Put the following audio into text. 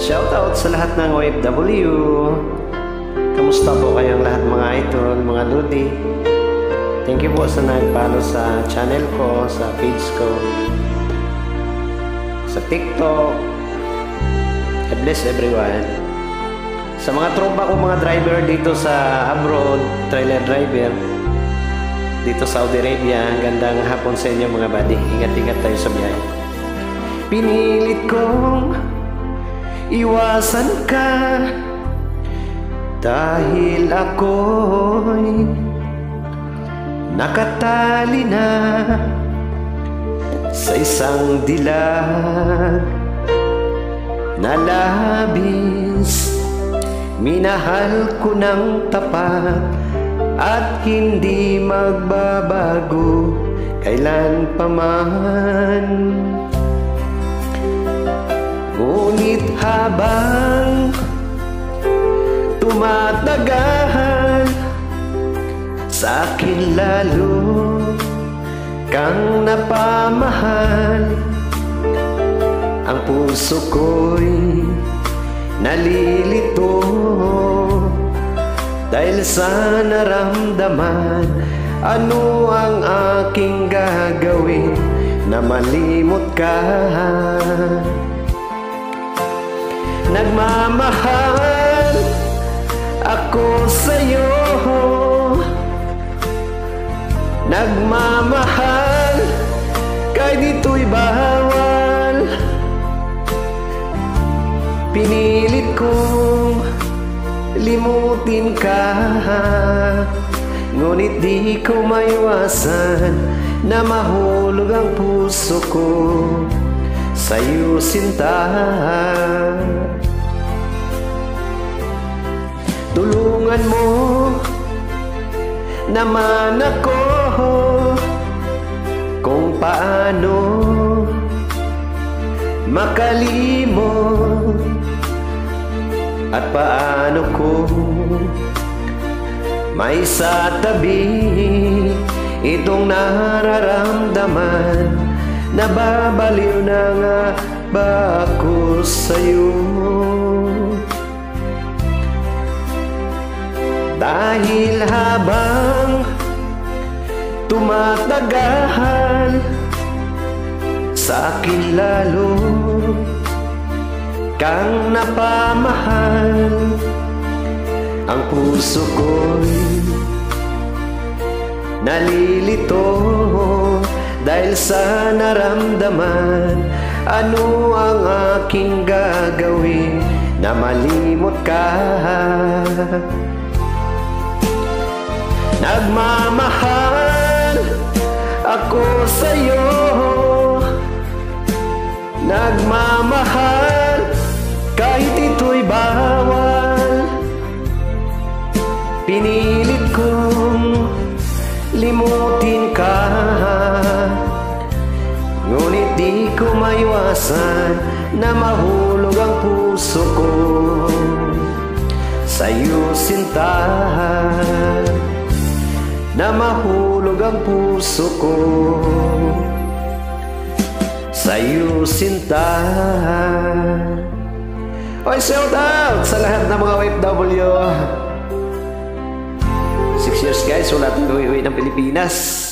Shoutout sa lahat ng OFW. Kamusta po kayong lahat mga idol, mga lodi? Thank you po sa nag-follow sa channel ko, sa page ko, sa TikTok. God bless everyone. Sa mga tropa ko, mga driver dito sa abroad, trailer driver dito sa Saudi Arabia, gandang hapon sa inyo mga buddy. Ingat-ingat tayo sa biyahe. Pinilit kong iwasan ka dahil ako'y nakatali na sa isang dilag na labis. Minahal ko ng tapat at hindi magbabago kailan pa man. Ngunit habang tumatagal, sa akin lalo kang napamahal. Ang puso ko'y nalilito dahil sa naramdaman. Ano ang aking gagawin na malimot ka? Nagmamahal ako sa'yo, nagmamahal kahit dito'y bawal. Pinilit kong limutin ka, ngunit di ko maiwasan na mahulog ang puso ko sa'yo, sinta. Tulungan mo naman ako kung paano makalimot at paano ko maisatabi itong nararamdaman. Nababaliw na nga ba ako sa'yo? Dahil habang tumatagal, sa akin lalo kang napamahal. Ang puso ko'y nalilito dahil sa naramdaman. Ano ang aking gagawin na malimot ka? Nagmamahal ako sa'yo, nagmamahal kahit ito'y bawal. Pinilit kong limutin ka, ngunit di ko maiwasan na mahulog ang puso ko sa'yo, sinta. Na mahulog ang puso ko sa'yo, sinta. Okay, shout out sa lahat ng mga OFW. 6 years guys, wala tayong uwi ng Pilipinas.